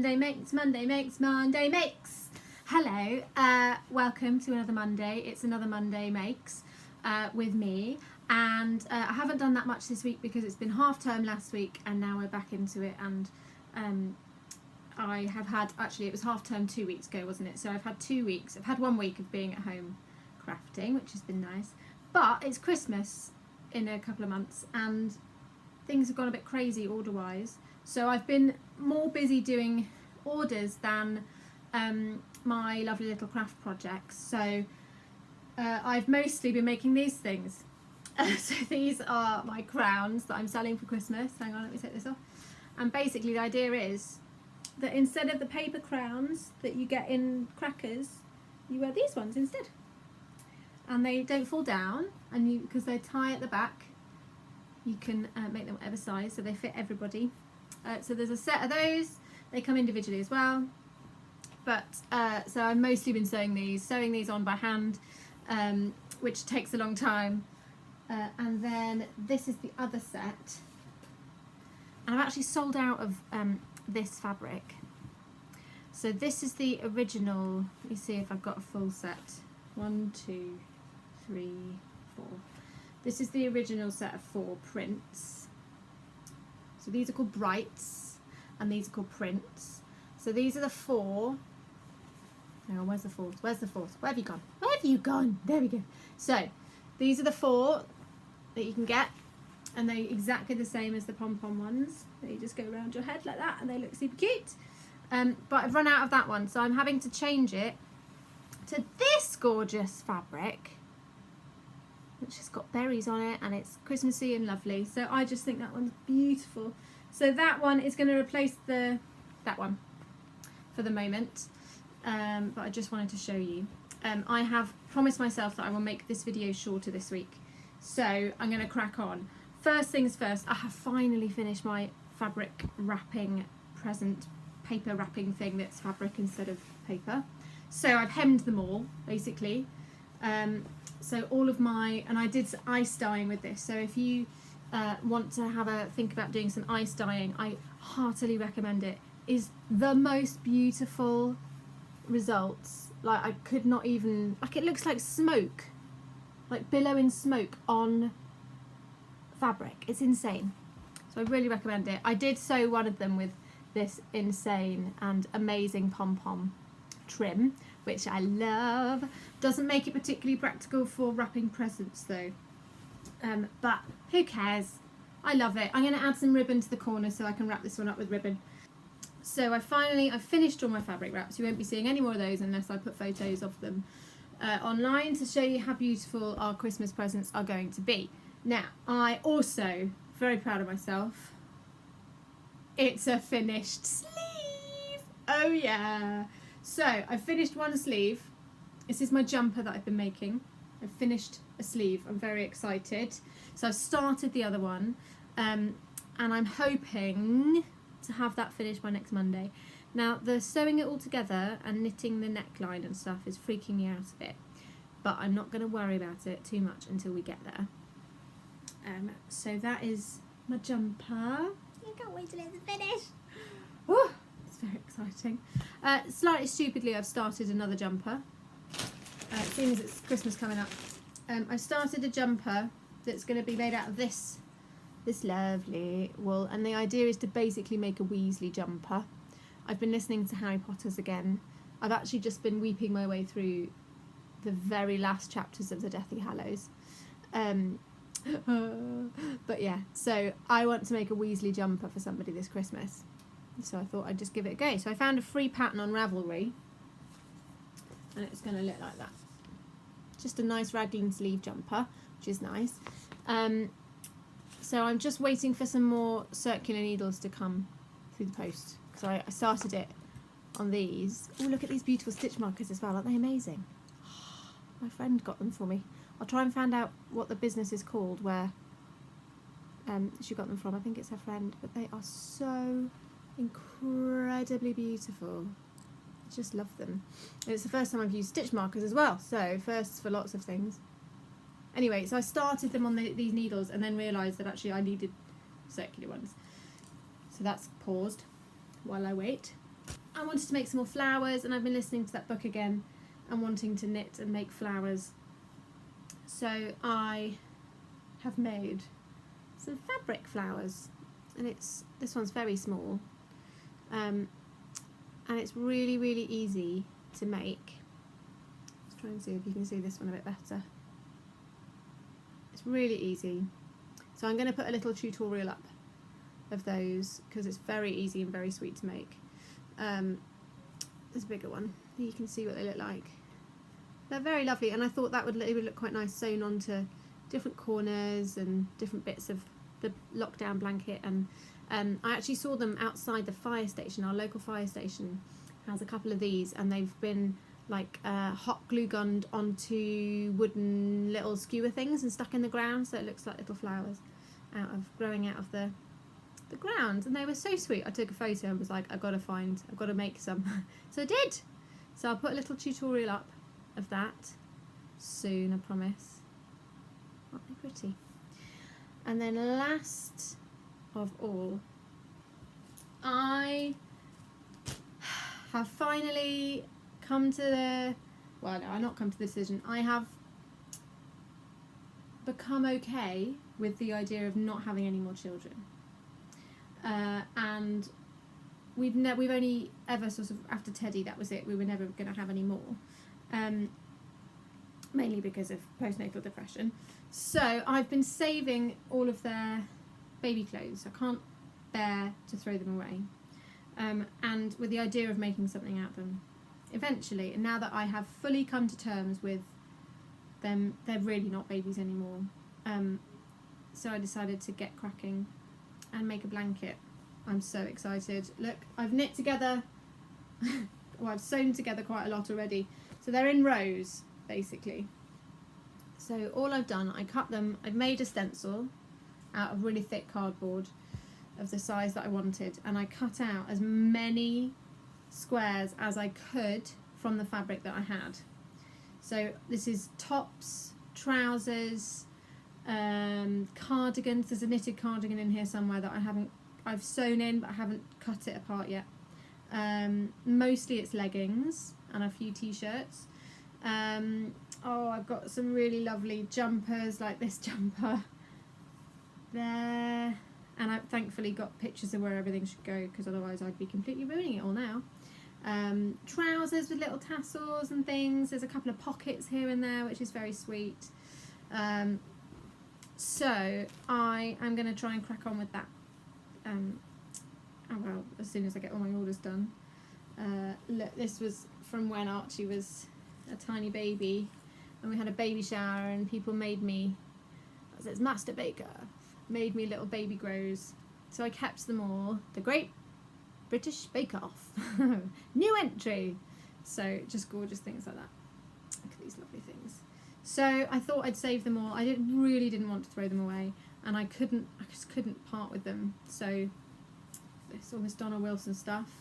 Monday makes, Monday makes, Monday makes. Hello, welcome to another Monday. It's another Monday makes with me. And I haven't done that much this week because it's been half term last week and now we're back into it. And I have had, actually it was half term 2 weeks ago, wasn't it? So I've had 2 weeks. I've had 1 week of being at home crafting, which has been nice. But it's Christmas in a couple of months and things have gone a bit crazy order-wise. So I've been more busy doing orders than my lovely little craft projects. So I've mostly been making these things. So these are my crowns that I'm selling for Christmas. Hang on, let me take this off. And basically the idea is that instead of the paper crowns that you get in crackers, you wear these ones instead. And they don't fall down, and because they tie at the back, you can make them whatever size, so they fit everybody. So there's a set of those. They come individually as well. But so I've mostly been sewing these on by hand, which takes a long time. And then this is the other set. And I've actually sold out of this fabric. So this is the original. Let me see if I've got a full set. 1, 2, 3, 4. This is the original set of 4 prints. So these are called Brights and these are called Prints. So these are the 4. Hang on, where's the 4th? Where's the 4th? Where have you gone? Where have you gone? There we go. So these are the 4 that you can get, and they're exactly the same as the pom-pom ones. They just go around your head like that and they look super cute. But I've run out of that one, so I'm having to change it to this gorgeous fabric, which has got berries on it and it's Christmassy and lovely. So I just think that one's beautiful. So that one is going to replace that one for the moment. But I just wanted to show you. I have promised myself that I will make this video shorter this week. So I'm going to crack on. First things first, I have finally finished my fabric wrapping present, paper wrapping thing that's fabric instead of paper. So I've hemmed them all, basically. So all of and I did ice dyeing with this. So if you want to think about doing some ice dyeing, I heartily recommend it. Is the most beautiful results. Like I could not even, like it looks like smoke, like billowing smoke on fabric. It's insane. So I really recommend it. I did sew one of them with this insane and amazing pom-pom trim, which I love. Doesn't make it particularly practical for wrapping presents though, but who cares? I love it. I'm going to add some ribbon to the corner so I can wrap this one up with ribbon. So I've finished all my fabric wraps. You won't be seeing any more of those unless I put photos of them online to show you how beautiful our Christmas presents are going to be. Now, I also, very proud of myself, it's a finished sleeve. Oh yeah. So I finished one sleeve. This is my jumper that I've been making. I've finished a sleeve. I'm very excited. So I've started the other one, and I'm hoping to have that finished by next Monday. Now the sewing it all together and knitting the neckline and stuff is freaking me out a bit, but I'm not going to worry about it too much until we get there. So that is my jumper. I can't wait till it's finished. Woo! It's very exciting. Slightly stupidly, I've started another jumper. Seeing as it's Christmas coming up, I've started a jumper that's going to be made out of this lovely wool, and the idea is to basically make a Weasley jumper. I've been listening to Harry Potter's again. I've actually just been weeping my way through the very last chapters of the Deathly Hallows. But yeah, so I want to make a Weasley jumper for somebody this Christmas. So I thought I'd just give it a go. So I found a free pattern on Ravelry, and it's going to look like that. Just a nice raglan sleeve jumper, which is nice. So I'm just waiting for some more circular needles to come through the post. So I started it on these. Oh, look at these beautiful stitch markers as well. Aren't they amazing? My friend got them for me. I'll try and find out what the business is called where she got them from. I think it's her friend. But they are so incredibly beautiful. I just love them. And it's the first time I've used stitch markers as well. So firsts for lots of things. Anyway, so I started them on these needles and then realised that actually I needed circular ones. So that's paused while I wait. I wanted to make some more flowers, and I've been listening to that book again and wanting to knit and make flowers. So I have made some fabric flowers, and this one's very small, and it's really, really easy to make. Let's try and see if you can see this one a bit better. It's really easy. So I'm going to put a little tutorial up of those because it's very easy and very sweet to make. There's a bigger one. You can see what they look like. They're very lovely, and I thought that would look quite nice sewn onto different corners and different bits of the lockdown blanket. And I actually saw them outside the fire station. Our local fire station has a couple of these, and they've been like hot glue gunned onto wooden little skewer things and stuck in the ground, so it looks like little flowers growing out of the ground. And they were so sweet. I took a photo and was like, I've got to make some. So I did. So I'll put a little tutorial up of that soon, I promise. Aren't they pretty? And then last of all, I have finally come to the, well, no, I've not come to the decision. I have become okay with the idea of not having any more children. And we've only ever sort of, after Teddy, that was it. We were never going to have any more. Mainly because of postnatal depression. So I've been saving all of their baby clothes. I can't bear to throw them away. And with the idea of making something out of them eventually. And now that I have fully come to terms with them, they're really not babies anymore. So I decided to get cracking and make a blanket. I'm so excited. Look, I've knit together, well, I've sewn together quite a lot already. So they're in rows, basically. So all I've done, I cut them, I've made a stencil out of really thick cardboard of the size that I wanted, and I cut out as many squares as I could from the fabric that I had. So this is tops, trousers, cardigans. There's a knitted cardigan in here somewhere that I've sewn in, but I haven't cut it apart yet. Mostly it's leggings and a few t-shirts. Oh, I've got some really lovely jumpers, like this jumper there, and I've thankfully got pictures of where everything should go, because otherwise I'd be completely ruining it all now. Trousers with little tassels and things. There's a couple of pockets here and there, which is very sweet. So I am going to try and crack on with that. Well, as soon as I get all my orders done. Look, this was from when Archie was a tiny baby, and we had a baby shower, and people made me, as it's Master Baker, made me little baby grows. So I kept them all. The Great British Bake Off. New entry. So just gorgeous things like that. Look at these lovely things. So I thought I'd save them all. I really didn't want to throw them away, and I just couldn't part with them. So all this Donna Wilson stuff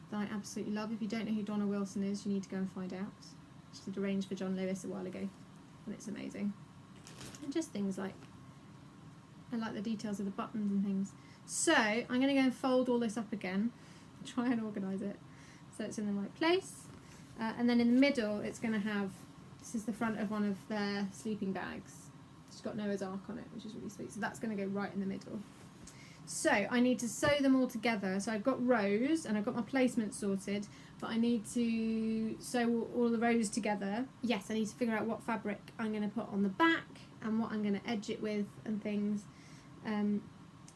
that I absolutely love. If you don't know who Donna Wilson is, you need to go and find out. She did arrange for John Lewis a while ago, and it's amazing. And just things like, I like the details of the buttons and things. So I'm going to go and fold all this up again, try and organise it so it's in the right place. And then in the middle it's going to have, this is the front of one of their sleeping bags. It's got Noah's Ark on it, which is really sweet. So that's going to go right in the middle. So I need to sew them all together. So I've got rows and I've got my placement sorted, but I need to sew all the rows together. Yes, I need to figure out what fabric I'm going to put on the back and what I'm going to edge it with and things.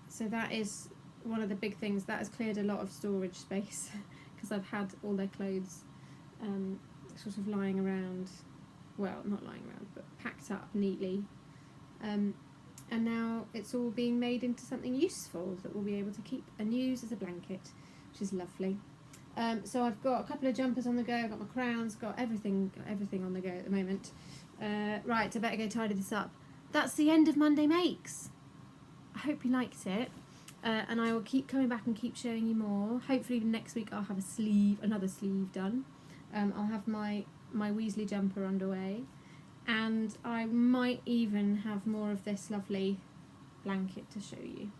So that is one of the big things. That has cleared a lot of storage space because I've had all their clothes sort of lying around, well, not lying around, but packed up neatly. And now it's all being made into something useful that we'll be able to keep and use as a blanket, which is lovely. So I've got a couple of jumpers on the go, I've got my crowns, got everything on the go at the moment. Right, I better go tidy this up. That's the end of Monday Makes. I hope you liked it, and I will keep coming back and keep showing you more. Hopefully next week I'll have another sleeve done. I'll have my Weasley jumper underway. And I might even have more of this lovely blanket to show you.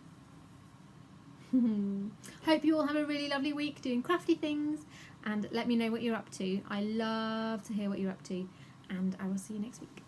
Hope you all have a really lovely week doing crafty things, and let me know what you're up to. I love to hear what you're up to, and I will see you next week.